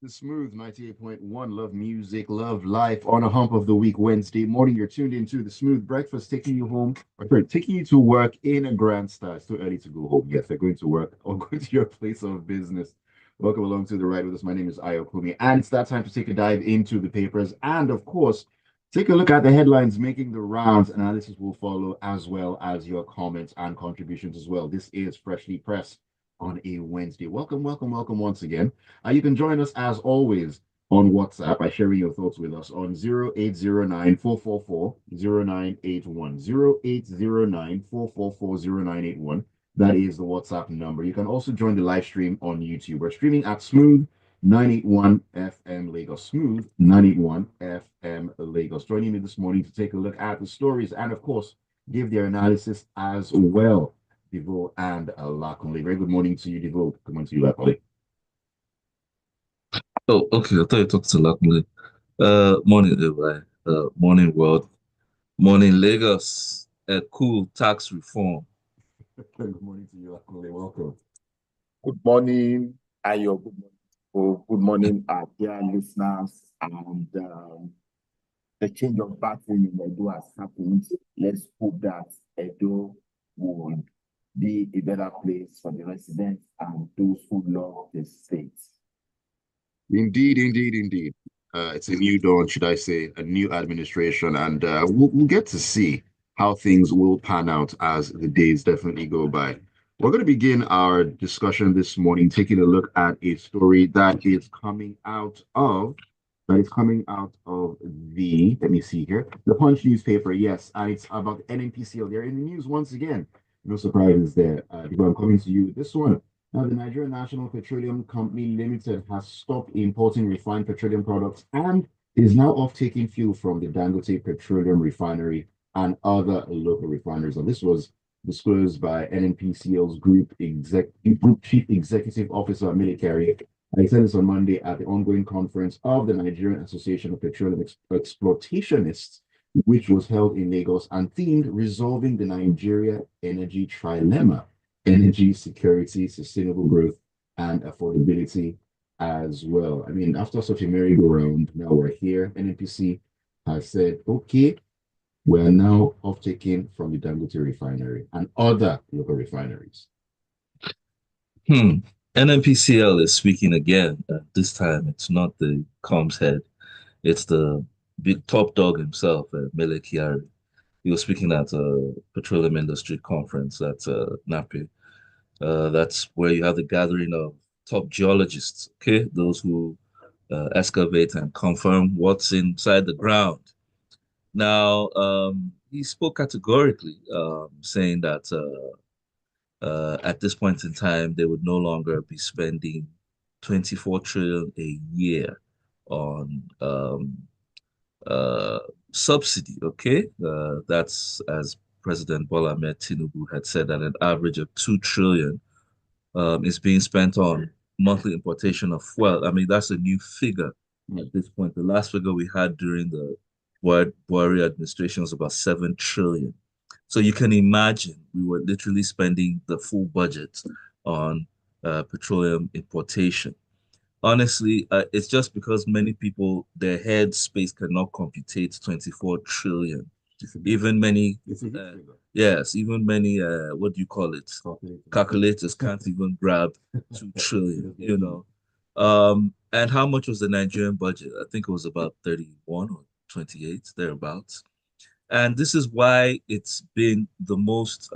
The Smooth 98.1. Love music, love life on a hump of the week, Wednesday morning. You're tuned into the Smooth Breakfast, taking you home, or sorry, taking you to work in a grand style. It's too early to go home. Yes, they're going to work or going to your place of business. Welcome along to the ride with us. My name is Ayokunmi, and it's that time to take a dive into the papers and, of course, take a look at the headlines making the rounds. Analysis will follow, as well as your comments and contributions as well. This is Freshly Pressed on a Wednesday. Welcome, welcome, welcome once again. You can join us as always on WhatsApp by sharing your thoughts with us on 0809 444 0981. 0809 444 0981. That is the WhatsApp number. You can also join the live stream on YouTube. We're streaming at Smooth 981 FM Lagos. Smooth 981 FM Lagos. Joining me this morning to take a look at the stories and, of course, give their analysis as well. Devoe and Lakunle. Very good morning to you, Devoe. Good morning to you, Lakunle. Oh, okay. I thought you talked to Lakunle. Morning, everybody. Morning, world. Morning, Lagos. Cool tax reform. Good morning to you, Lakunle. Welcome. Good morning, Ayo. Good morning. Oh, good morning, dear listeners. And the change of battery in Edo has happened. Let's hope that Edo will be a better place for the residents and those who love the state. Indeed, indeed, indeed. It's a new dawn, should I say, a new administration, and we'll get to see how things will pan out as the days definitely go by. We're going to begin our discussion this morning taking a look at a story that is coming out of the, let me see here, the Punch newspaper, yes, and it's about NNPCL. They're in the news once again. No surprises there. I'm coming to you with this one. Now, the Nigerian National Petroleum Company Limited has stopped importing refined petroleum products and is now off taking fuel from the Dangote Petroleum Refinery and other local refineries. And this was disclosed by NNPCL's Group Chief Executive Officer, Military. He said this on Monday at the ongoing conference of the Nigerian Association of Petroleum Exploitationists, which was held in Lagos and themed Resolving the Nigeria Energy Trilemma: energy security, sustainable growth, and affordability as well. I mean, after such a merry-go-round, now we're here. NNPC has said, okay, we're now off taking from the Dangote refinery and other local refineries. Hmm. NNPCL is speaking again. This time, it's not the comms head. It's the big top dog himself, Mele Kyari. He was speaking at a petroleum industry conference at NAPI. That's where you have the gathering of top geologists, okay? Those who excavate and confirm what's inside the ground. Now, he spoke categorically, saying that at this point in time, they would no longer be spending 24 trillion a year on uh, subsidy. Okay, that's as President Bola Ahmed Tinubu had said that an average of 2 trillion is being spent on monthly importation of fuel. I mean, that's a new figure at this point. The last figure we had during the Buhari administration was about 7 trillion. So you can imagine we were literally spending the full budget on petroleum importation. Honestly, it's just because many people, their head space cannot computate 24 trillion. Even many, yes, even many, what do you call it? Calculators can't even grab 2 trillion, you know. And how much was the Nigerian budget? I think it was about 31 or 28, thereabouts. And this is why it's been the most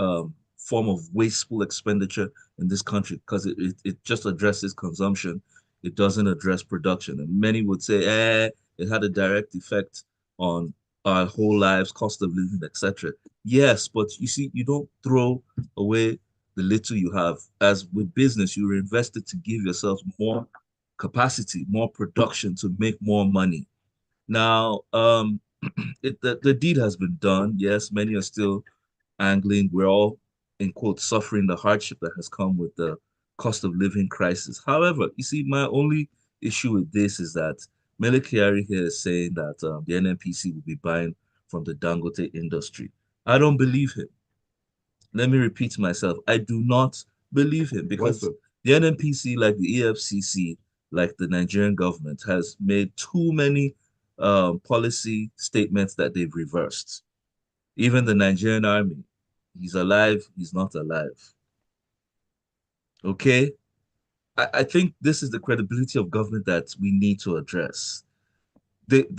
form of wasteful expenditure in this country because it just addresses consumption. It doesn't address production. And many would say, it had a direct effect on our whole lives, cost of living, etc. Yes, but you see, you don't throw away the little you have. As with business, you invest it to give yourself more capacity, more production to make more money. Now, the deed has been done. Yes, many are still angling. We're all, in quotes, suffering the hardship that has come with the cost of living crisis. However, you see, my only issue with this is that Mele Kyari here is saying that the NNPC will be buying from the Dangote industry. I don't believe him. Let me repeat myself. I do not believe him because the NNPC, like the EFCC, like the Nigerian government, has made too many policy statements that they've reversed. Even the Nigerian army, he's alive, he's not alive. Okay? I think this is the credibility of government that we need to address.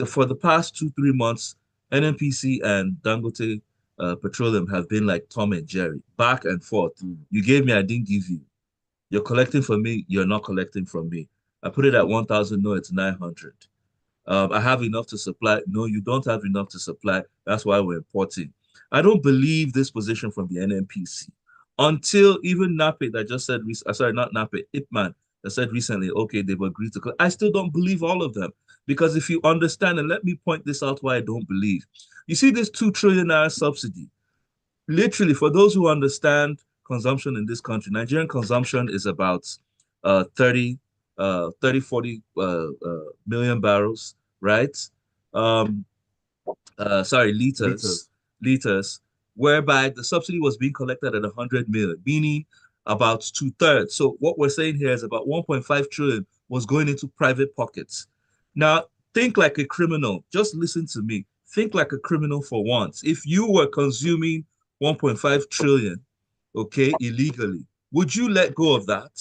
For the past 2, 3 months, NNPC and Dangote Petroleum have been like Tom and Jerry, back and forth. You gave me, I didn't give you. You're collecting from me, you're not collecting from me. I put it at 1,000, no, it's 900. I have enough to supply. No, you don't have enough to supply. That's why we're importing. I don't believe this position from the NNPC until even NAPE that just said, sorry, not NAPE, IPMAN that said recently, okay, they've agreed to. I still don't believe all of them because if you understand, and let me point this out why I don't believe. You see this 2 trillion naira subsidy. Literally, for those who understand consumption in this country, Nigerian consumption is about 40 million barrels, right? Sorry, liters, whereby the subsidy was being collected at 100 million, meaning about 2/3. So what we're saying here is about 1.5 trillion was going into private pockets. Now, think like a criminal. Just listen to me. Think like a criminal for once. If you were consuming 1.5 trillion, okay, illegally, would you let go of that?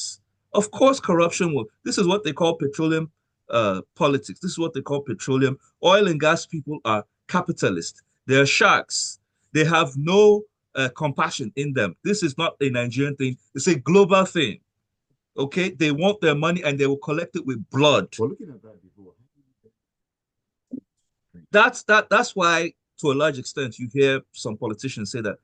Of course, corruption will. This is what they call petroleum politics. This is what they call petroleum. Oil and gas people are capitalists. They're sharks. They have no compassion in them. This is not a Nigerian thing. It's a global thing. Okay, they want their money and they will collect it with blood. We're looking at that before. That's why, to a large extent, you hear some politicians say that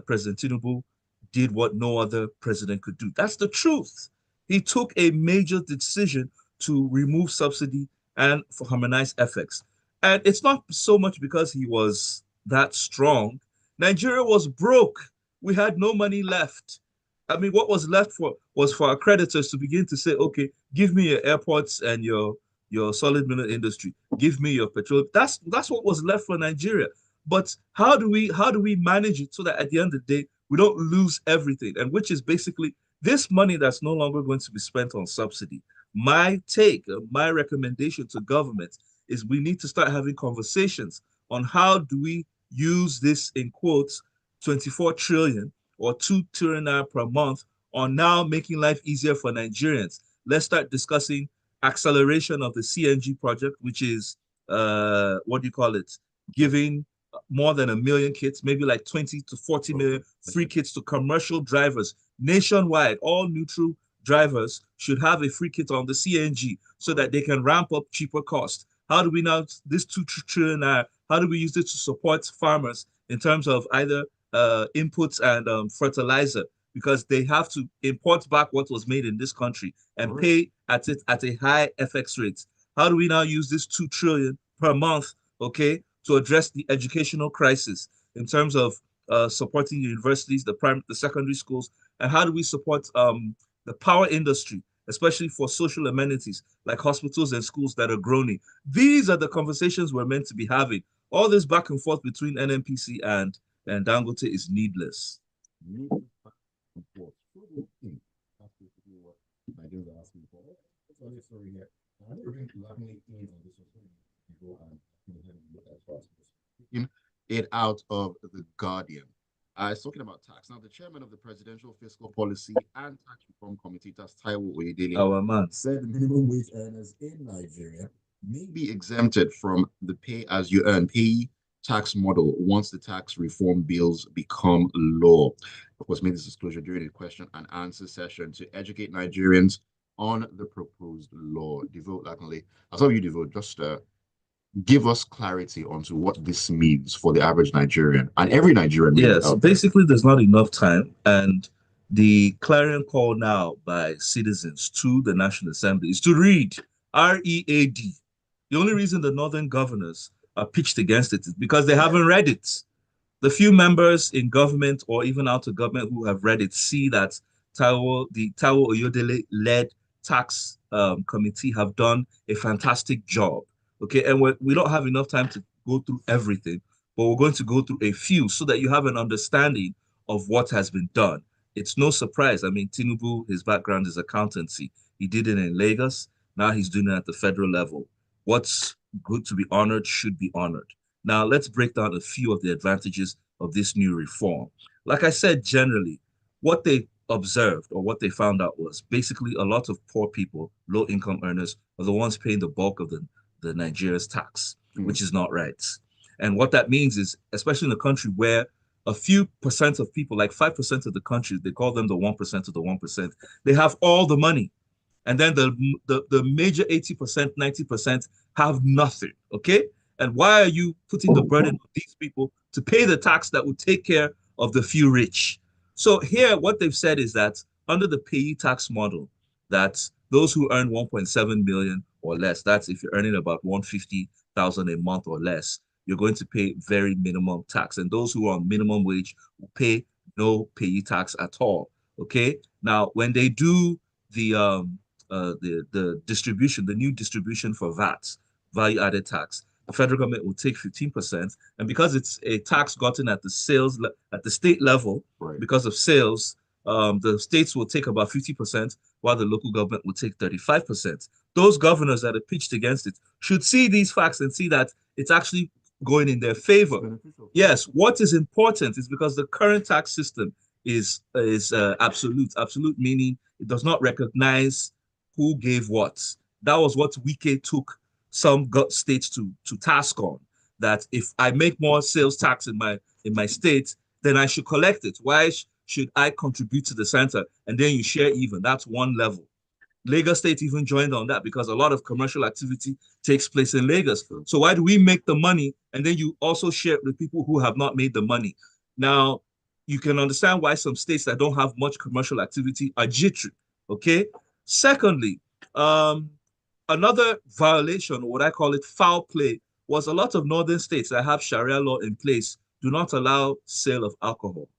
President Tinubu did what no other president could do. That's the truth. He took a major decision to remove subsidy and for harmonize FX. And it's not so much because he was that strong. Nigeria was broke. We had no money left. I mean, what was left for was for our creditors to begin to say, okay, give me your airports and your solid mineral industry. Give me your petrol. That's what was left for Nigeria. But how do we manage it so that at the end of the day we don't lose everything? And which is basically this money that's no longer going to be spent on subsidy. My take, my recommendation to government is we need to start having conversations on how do we use this in quotes 24 trillion or 2 trillion per month on now making life easier for Nigerians. Let's start discussing acceleration of the CNG project, which is what do you call it? Giving more than 1 million kits, maybe like 20 to 40 million free kits to commercial drivers nationwide. All neutral drivers should have a free kit on the CNG so that they can ramp up cheaper cost. How do we now, this 2 trillion, how do we use it to support farmers in terms of either inputs and fertilizer? Because they have to import back what was made in this country and pay at a high FX rate. How do we now use this 2 trillion per month, okay, to address the educational crisis in terms of supporting universities, the secondary schools, and how do we support the power industry, especially for social amenities like hospitals and schools that are groaning? These are the conversations we're meant to be having. All this back and forth between NNPC and Dangote is needless. It out of the Guardian. I was talking about tax. Now, the chairman of the Presidential Fiscal Policy and Tax Reform Committee, that's Taiwo Oyedele, our man, said minimum wage earners in Nigeria may be exempted from the pay-as-you-earn pay tax model once the tax reform bills become law. Of course, made this disclosure during a question and answer session to educate Nigerians on the proposed law. Devoe, Lakunle, I'll tell you, Devoe, just give us clarity onto what this means for the average Nigerian and every Nigerian. Yes, basically, there's not enough time, and the clarion call now by citizens to the National Assembly is to read READ. The only reason the northern governors are pitched against it is because they haven't read it. The few members in government or even out of government who have read it see that the Taiwo Oyedele-led tax committee have done a fantastic job. Okay, and we don't have enough time to go through everything, but we're going to go through a few so that you have an understanding of what has been done. It's no surprise. I mean, Tinubu, his background is accountancy. He did it in Lagos. Now he's doing it at the federal level. What's good to be honored should be honored. Now, let's break down a few of the advantages of this new reform. Like I said, generally, what they observed or what they found out was basically a lot of poor people, low income earners, are the ones paying the bulk of the Nigeria's tax, which is not right. And what that means is, especially in a country where a few percent of people, like 5% of the country, they call them the 1% of the 1%, they have all the money. And then the major 80%, 90% have nothing. Okay. And why are you putting the burden on these people to pay the tax that would take care of the few rich? So here, what they've said is that under the payee tax model, that those who earn 1.7 million or less, that's if you're earning about 150,000 a month or less, you're going to pay very minimum tax. And those who are on minimum wage will pay no payee tax at all. Okay. Now, when they do the distribution, the new distribution for VAT, value added tax, the federal government will take 15%. And because it's a tax gotten at the sales, at the state level, right, because of sales, the states will take about 50%, while the local government will take 35%. Those governors that are pitched against it should see these facts and see that it's actually going in their favor. Yes, what is important is because the current tax system is absolute. Absolute meaning it does not recognize who gave what. That was what Wike took some states to task on. That if I make more sales tax in my state, then I should collect it. Why should I contribute to the center and then you share even? That's one level. Lagos State even joined on that because a lot of commercial activity takes place in Lagos. So why do we make the money and then you also share it with people who have not made the money? Now, you can understand why some states that don't have much commercial activity are jittery, okay? Secondly, another violation, or what I call it foul play, was a lot of northern states that have Sharia law in place do not allow sale of alcohol,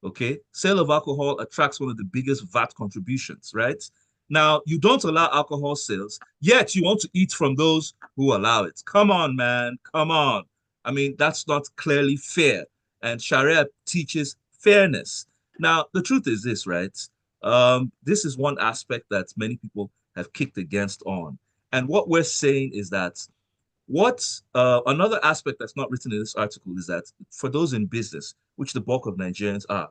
okay? Sale of alcohol attracts one of the biggest VAT contributions, right? Now, you don't allow alcohol sales, yet you want to eat from those who allow it. Come on, man, come on. I mean, that's not clearly fair. And Sharia teaches fairness. Now, the truth is this, right? This is one aspect that many people have kicked against on. And what we're saying is that another aspect that's not written in this article is that for those in business, which the bulk of Nigerians are,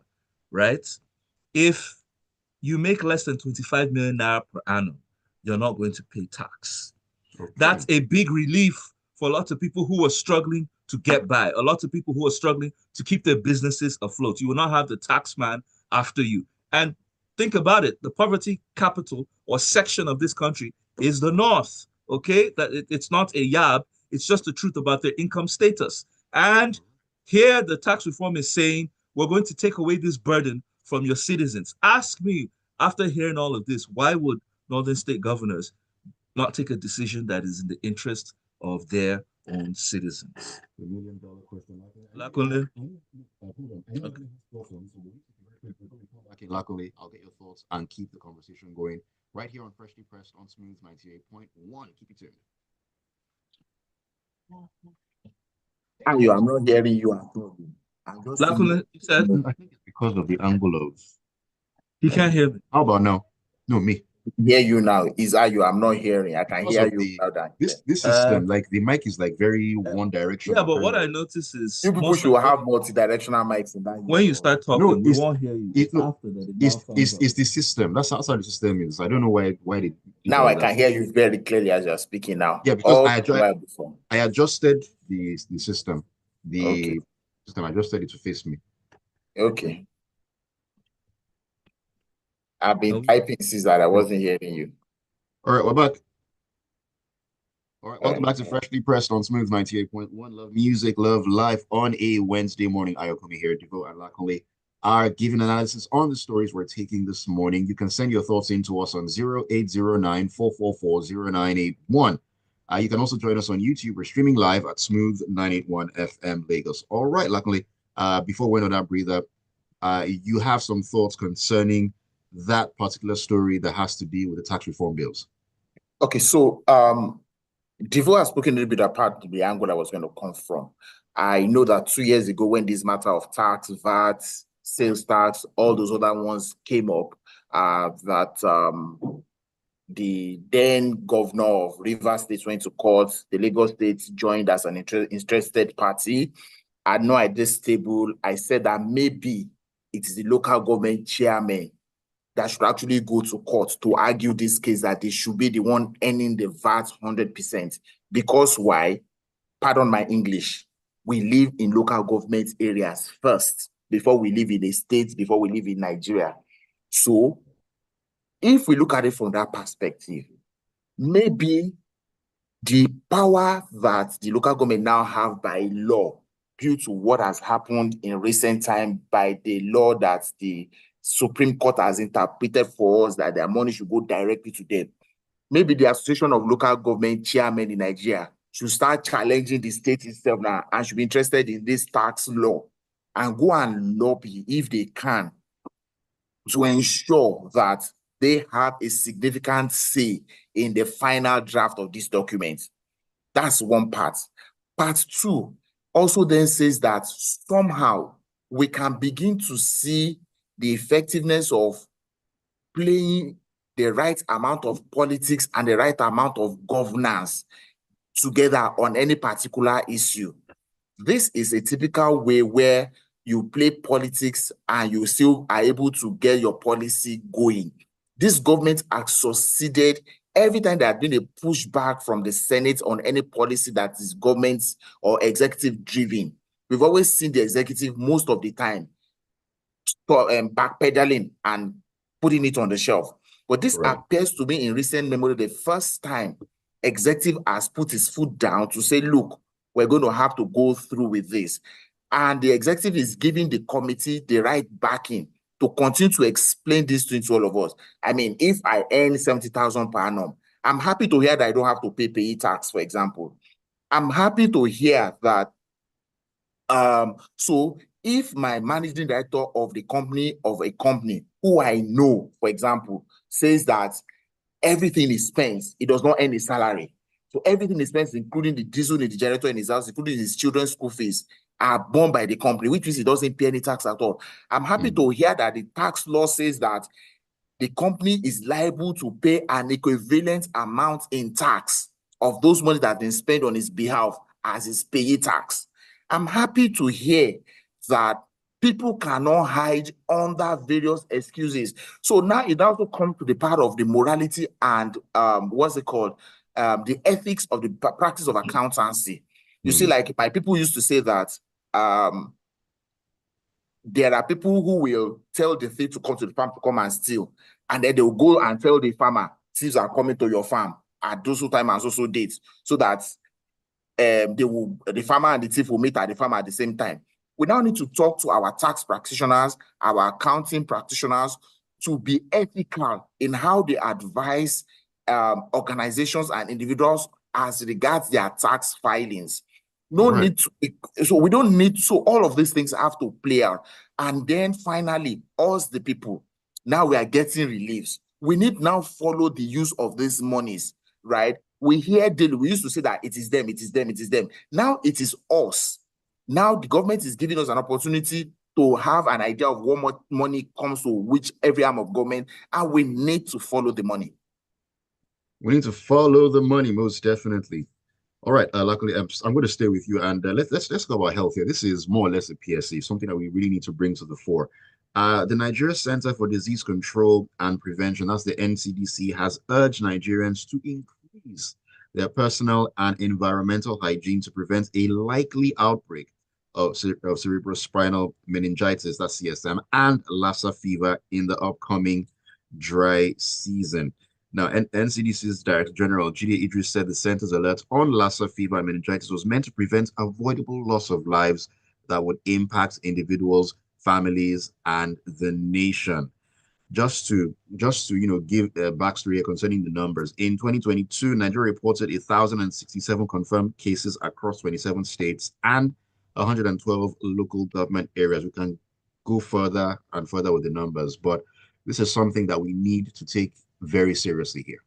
right? If you make less than 25 million naira per annum, you're not going to pay tax. Okay. That's a big relief for a lot of people who are struggling to get by, a lot of people who are struggling to keep their businesses afloat. You will not have the tax man after you. And think about it, the poverty capital or section of this country is the North, okay? That it's not a yab, it's just the truth about their income status. And here the tax reform is saying, we're going to take away this burden from your citizens. Ask me, after hearing all of this, why would northern state governors not take a decision that is in the interest of their own citizens? The $1,000,000 question. Lakunle. Lakunle, I'll get your thoughts and keep the conversation going right here on Freshly Pressed on Smooth 98.1. Keep it tuned. I'm not hearing you at all. Lakunle, you said? I think it's because of the angle of. He can't hear me. How about now? No, me. Hear you now. Is you? I'm not hearing. I can hear you. This system, like the mic is like very one direction. Yeah, but what I notice is you people should have multi-directional mics in that. When you start talking, we won't hear you. It's the system. That's how the system is. I don't know why they. Now I can hear you very clearly as you're speaking now. Yeah, because I adjusted the system. The system, I adjusted it to face me. Okay. I've been typing since that I wasn't hearing you. All right, we're back. All right, welcome back to Freshly Pressed on Smooth 98.1. Love music, love life on a Wednesday morning. Ayokunmi here, Devoe and Lakunle are giving analysis on the stories we're taking this morning. You can send your thoughts in to us on 0809-444-0981. You can also join us on YouTube. We're streaming live at Smooth 981 FM Lagos. All right, Lakunle, before we end on that breather, you have some thoughts concerning that particular story that has to do with the tax reform bills. Okay, so Devoe has spoken a little bit about the angle I was going to come from. I know that 2 years ago, when this matter of tax, VAT, sales tax, all those other ones came up, that the then governor of Rivers State went to court. The Lagos State joined as an interested party. I know at this table, I said that maybe it is the local government chairman that should actually go to court to argue this case, that they should be the one earning the VAT 100%. Because why? Pardon my English. We live in local government areas first, before we live in a state, before we live in Nigeria. So if we look at it from that perspective, maybe the power that the local government now have by law, due to what has happened in recent time by the law that the Supreme Court has interpreted for us, that their money should go directly to them. Maybe the Association of Local Government Chairmen in Nigeria should start challenging the state itself now and should be interested in this tax law and go and lobby, if they can, to ensure that they have a significant say in the final draft of this document. That's one part. Part two also then says that somehow we can begin to see the effectiveness of playing the right amount of politics and the right amount of governance together on any particular issue. This is a typical way where you play politics and you still are able to get your policy going. This government has succeeded every time there has been a pushback from the Senate on any policy that is government or executive driven. We've always seen the executive most of the time backpedaling and putting it on the shelf. But this appears to me in recent memory the first time executive has put his foot down to say, look, we're going to have to go through with this. And the executive is giving the committee the right backing to continue to explain this to all of us. I mean, if I earn 70,000 per annum, I'm happy to hear that I don't have to pay PAYE tax, for example. I'm happy to hear that. So if my managing director of a company, who I know, for example, says that everything is spent, it does not earn a salary. So everything is spent, including the diesel in the generator in his house, including his children's school fees, are borne by the company, which means he doesn't pay any tax at all. I'm happy to hear that the tax law says that the company is liable to pay an equivalent amount in tax of those money that have been spent on his behalf as his payee tax. I'm happy to hear that people cannot hide under various excuses. So now it also comes to the part of the morality and the ethics of the practice of accountancy. You see, like my people used to say that there are people who will tell the thief to come to the farm to come and steal, and then they will go and tell the farmer, thieves are coming to your farm at those time and so dates, so that the farmer and the thief will meet at the farm at the same time. We now need to talk to our tax practitioners, our accounting practitioners, to be ethical in how they advise organizations and individuals as regards their tax filings. Need to, so we don't need, so all of these things have to play out. And then finally, us the people, now we are getting reliefs. We need now follow the use of these monies, right? We hear daily, we used to say that it is them, it is them, it is them. Now it is us. Now the government is giving us an opportunity to have an idea of what money comes to which every arm of government, and we need to follow the money. We need to follow the money, most definitely. All right, Lakunle, I'm going to stay with you, and let's talk about health here. This is more or less a PSA, something that we really need to bring to the fore. The Nigeria Center for Disease Control and Prevention, that's the NCDC, has urged Nigerians to increase their personal and environmental hygiene to prevent a likely outbreak of cerebrospinal meningitis, that's CSM, and Lassa fever in the upcoming dry season. Now, NCDC's Director General Jide Idris said the center's alert on Lassa fever and meningitis was meant to prevent avoidable loss of lives that would impact individuals, families, and the nation. Just to give a backstory here concerning the numbers. In 2022, Nigeria reported 1,067 confirmed cases across 27 states and 112 local government areas. We can go further and further with the numbers, but this is something that we need to take very seriously here.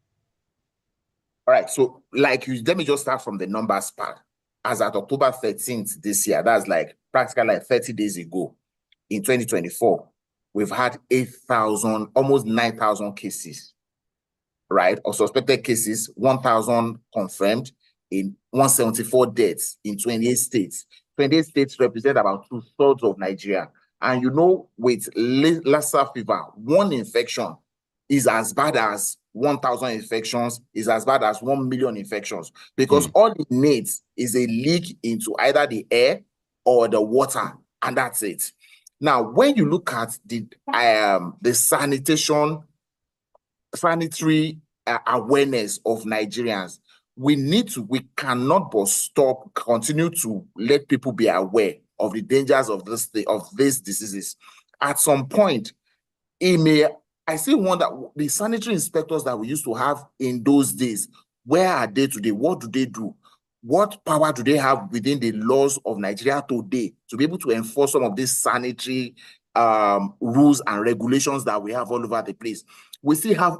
All right, so let me just start from the numbers part. As at October 13th this year, that's practically 30 days ago, in 2024, we've had 8,000, almost 9,000 cases. right, of suspected cases, 1,000 confirmed in 174 deaths in 28 states. 28 states represent about 2/3 of Nigeria. And you know, with Lassa fever, one infection is as bad as 1,000 infections, is as bad as 1 million infections, because all it needs is a leak into either the air or the water, and that's it. Now, when you look at the sanitary awareness of Nigerians, we cannot but continue to let people be aware of the dangers of these diseases. At some point, I still wonder, the sanitary inspectors that we used to have in those days, where are they today? What do they do? What power do they have within the laws of Nigeria today to be able to enforce some of these sanitary rules and regulations that we have all over the place? We still have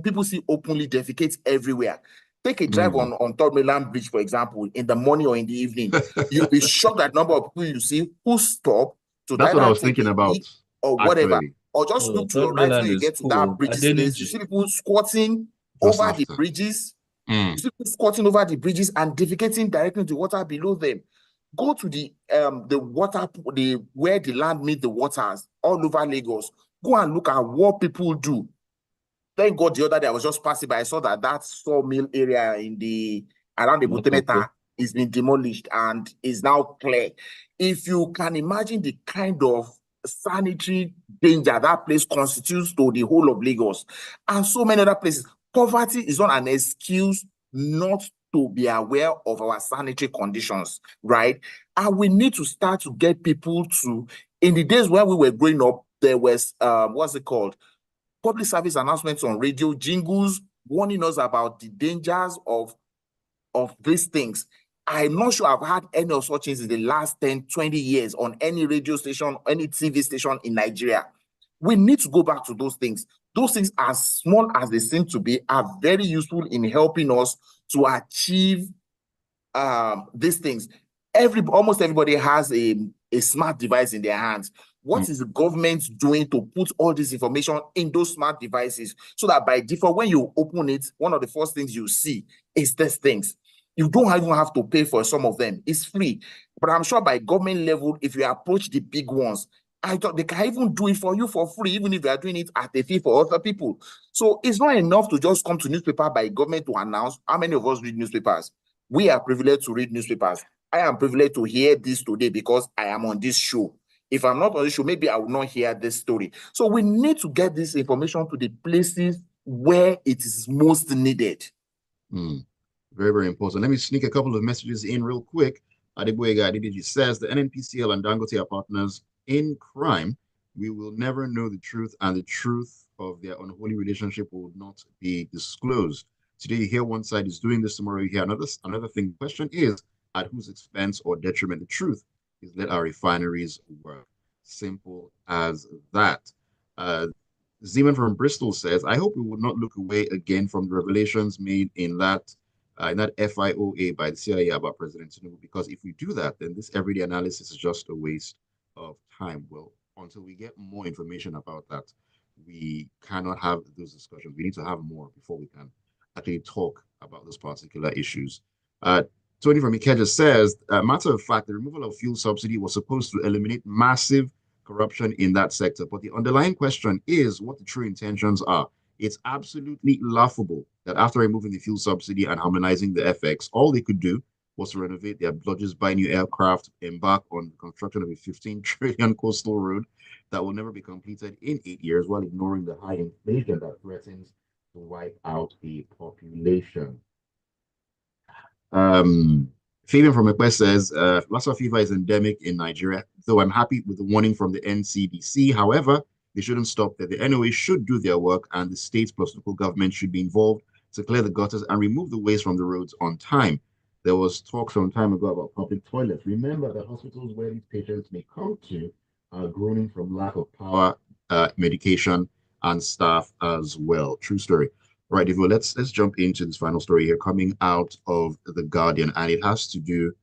people see openly defecate everywhere. Take a drive on Third Mainland Bridge, for example, in the morning or in the evening. You'll be shocked at the number of people you see who stop to That's what I was thinking about, or whatever. actually. Or just look to your right when you get to that bridge place. You see people squatting over the bridges. You see people squatting over the bridges and defecating directly into the water below them. Go to the water, where the land meets the waters all over Lagos. Go and look at what people do. Thank God the other day I was just passing by. I saw that sawmill area around the Butemeta is being demolished and is now clear. If you can imagine the kind of sanitary danger that place constitutes to the whole of Lagos and so many other places, poverty is not an excuse not to be aware of our sanitary conditions, right? And we need to start to get people to, in the days when we were growing up, there was public service announcements on radio, jingles warning us about the dangers of these things. I'm not sure I've had any of such things in the last 10, 20 years on any radio station, any TV station in Nigeria. We need to go back to those things. Those things, as small as they seem to be, are very useful in helping us to achieve these things. Almost everybody has a smart device in their hands. What is the government doing to put all this information in those smart devices so that by default, when you open it, one of the first things you see is these things? You don't even have to pay for some of them. It's free. But I'm sure by government level, if you approach the big ones, I thought they can even do it for you for free, even if you are doing it at a fee for other people. So it's not enough to just come to newspaper by government to announce. How many of us read newspapers? We are privileged to read newspapers. I am privileged to hear this today because I am on this show. If I'm not on this show, maybe I will not hear this story. So we need to get this information to the places where it is most needed. Very, very important. Let me sneak a couple of messages in real quick. Adebuega says the NNPCL and Dangote are partners in crime. We will never know the truth, and the truth of their unholy relationship will not be disclosed. Today you hear one side is doing this, tomorrow you hear another thing. The question is, at whose expense or detriment? The truth is, let our refineries work. Simple as that. Zeman from Bristol says, I hope we will not look away again from the revelations made in that FIOA by the CIA about President Tinubu, because if we do that, then this everyday analysis is just a waste of time. Well, until we get more information about that, we cannot have those discussions. We need to have more before we can actually talk about those particular issues. Tony from Ikeja says, matter of fact, the removal of fuel subsidy was supposed to eliminate massive corruption in that sector. But the underlying question is what the true intentions are. It's absolutely laughable that after removing the fuel subsidy and harmonizing the FX, all they could do was to renovate their budgets, buy new aircraft, embark on the construction of a 15 trillion coastal road that will never be completed in 8 years, while ignoring the high inflation that threatens to wipe out the population. Fabian from Ekwe says, Lassa fever is endemic in Nigeria, though I'm happy with the warning from the NCDC. However, they shouldn't stop there. The NOA should do their work, and the states plus local government should be involved to clear the gutters and remove the waste from the roads on time. There was talk some time ago about public toilets. Remember that hospitals where these patients may come to are groaning from lack of power, medication, and staff as well. True story. Right, Devoe, let's jump into this final story here coming out of The Guardian, and it has to do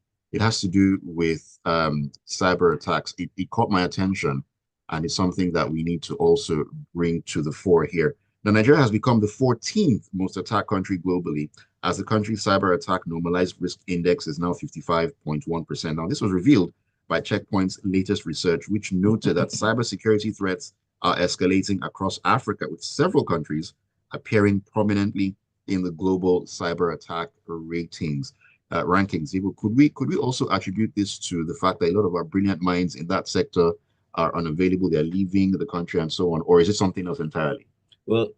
with cyber attacks. It caught my attention, and it's something that we need to also bring to the fore here. Now, Nigeria has become the 14th most attacked country globally, as the country's cyber attack normalized risk index is now 55.1%. Now, this was revealed by Checkpoint's latest research, which noted that cybersecurity threats are escalating across Africa, with several countries appearing prominently in the global cyber attack ratings. Rankings. Could we also attribute this to the fact that a lot of our brilliant minds in that sector are unavailable, they're leaving the country and so on, or is it something else entirely? Well,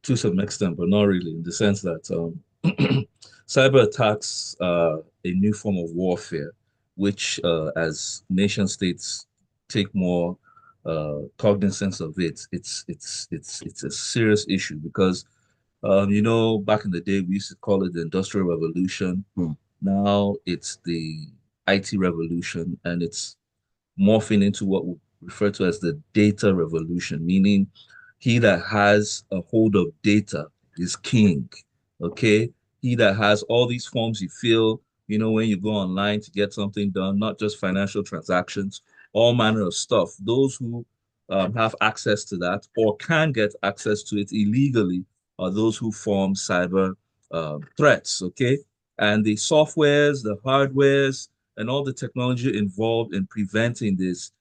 to some extent, but not really, in the sense that cyber attacks are a new form of warfare, which, as nation states take more cognizance of it, it's a serious issue because back in the day we used to call it the Industrial Revolution. Now it's the IT revolution, and it's morphing into what we refer to as the data revolution, meaning he that has a hold of data is king. Okay. He that has all these forms you fill, when you go online to get something done, not just financial transactions, all manner of stuff. Those who have access to that or can get access to it illegally are those who form cyber threats. Okay. And the softwares, the hardwares, and all the technology involved in preventing this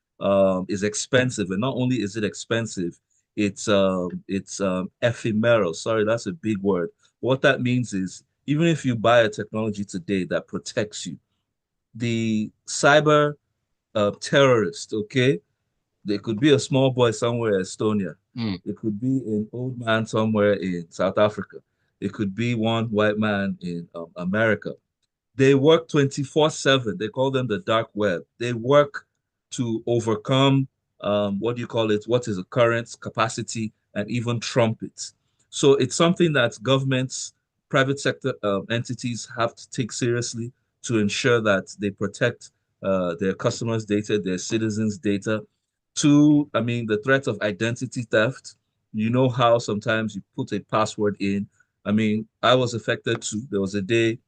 is expensive. And not only is it expensive, it's ephemeral. Sorry, that's a big word. What that means is even if you buy a technology today that protects you, the cyber terrorist, okay, they could be a small boy somewhere in Estonia. It could be an old man somewhere in South Africa. It could be one white man in America. They work 24/7. They call them the dark web. They work to overcome what do you call it? What is a current capacity and even trump it. So it's something that governments, private sector entities have to take seriously to ensure that they protect their customers' data, their citizens' data. Two, I mean, the threat of identity theft. You know how sometimes you put a password in. I mean, I was affected too. There was a day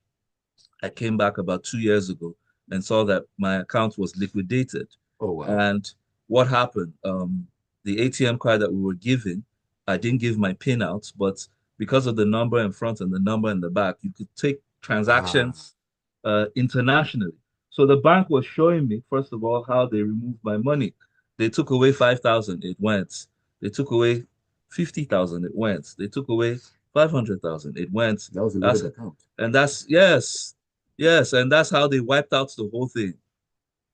I came back about 2 years ago and saw that my account was liquidated. Oh, wow. And what happened? The ATM card that we were given, I didn't give my PIN out, but because of the number in front and the number in the back, you could take transactions internationally. So the bank was showing me, first of all, how they removed my money. They took away 5,000, it went. They took away 50,000, it went. They took away 500,000, it went. That was a good account. And that's, yes, and that's how they wiped out the whole thing.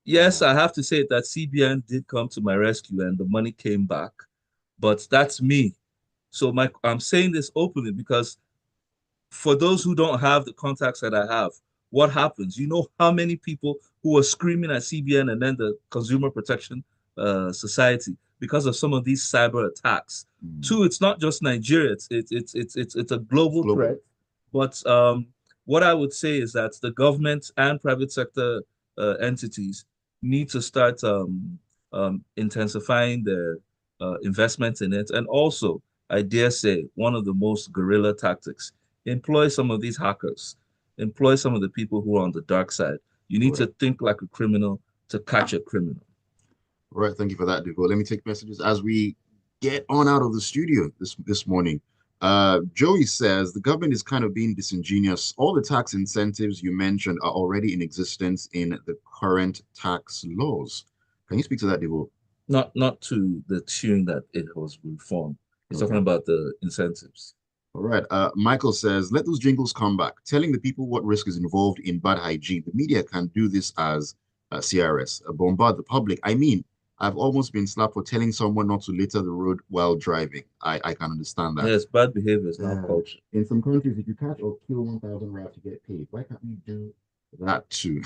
Yes, I have to say that CBN did come to my rescue and the money came back, but that's me. So I'm saying this openly because for those who don't have the contacts that I have, what happens? You know how many people who were screaming at CBN and then the Consumer Protection Society because of some of these cyber attacks. Two, it's not just Nigeria; it's a global threat. But what I would say is that the government and private sector entities need to start intensifying their investment in it. And also, I dare say, one of the most guerrilla tactics, employ some of these hackers, employ some of the people who are on the dark side. You need to think like a criminal to catch a criminal. All right, thank you for that, Devoe. Let me take messages as we get on out of the studio this morning. Joey says the government is kind of being disingenuous. All the tax incentives you mentioned are already in existence in the current tax laws. Can you speak to that, Devoe? Not to the tune that it was reformed. He's talking about the incentives. All right. Michael says, let those jingles come back, telling the people what risk is involved in bad hygiene. The media can do this as CRS, bombard the public. I mean, I've almost been slapped for telling someone not to litter the road while driving. I can understand that. Yes, bad behavior is not culture. In some countries, if you catch or kill 1,000 rats, you get paid. Why can't we do that too?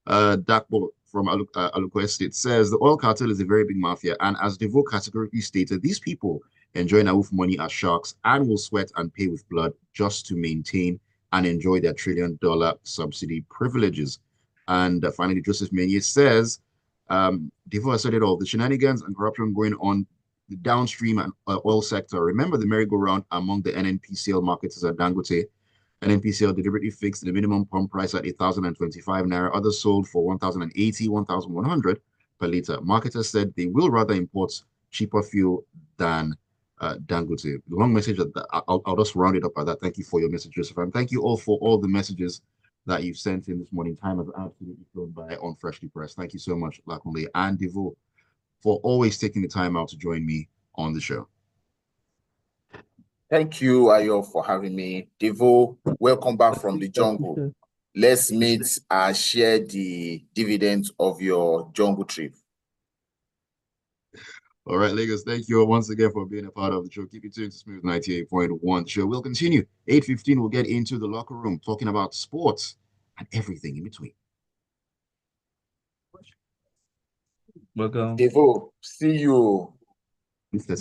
Dakbo from Aluko Estate says, the oil cartel is a very big mafia. And as Devoe categorically stated, these people enjoy Nauf money as sharks and will sweat and pay with blood just to maintain and enjoy their $1 trillion subsidy privileges. And finally, Joseph Meunier says, Devoe said it all, the shenanigans and corruption going on the downstream and oil sector. Remember the merry-go-round among the NNPCL marketers at Dangote. NNPCL deliberately fixed the minimum pump price at 1,025 naira. Others sold for 1,080, 1,100 per liter. Marketers said they will rather import cheaper fuel than Dangote. Long message. I'll just round it up by that. Thank you for your message, Yusuf. And thank you all for all the messages that you've sent in this morning. Time has absolutely flown by on Freshly Pressed. Thank you so much, Lakunle and Devoe, for always taking the time out to join me on the show. Thank you, Ayo, for having me. Devoe, welcome back from the jungle. Let's meet and share the dividends of your jungle trip. All right, Lagos, thank you once again for being a part of the show. Keep it tuned to Smooth 98.1 show. We'll continue. 8:15, we'll get into the locker room, talking about sports and everything in between. Welcome. Devoe, see you. Mr.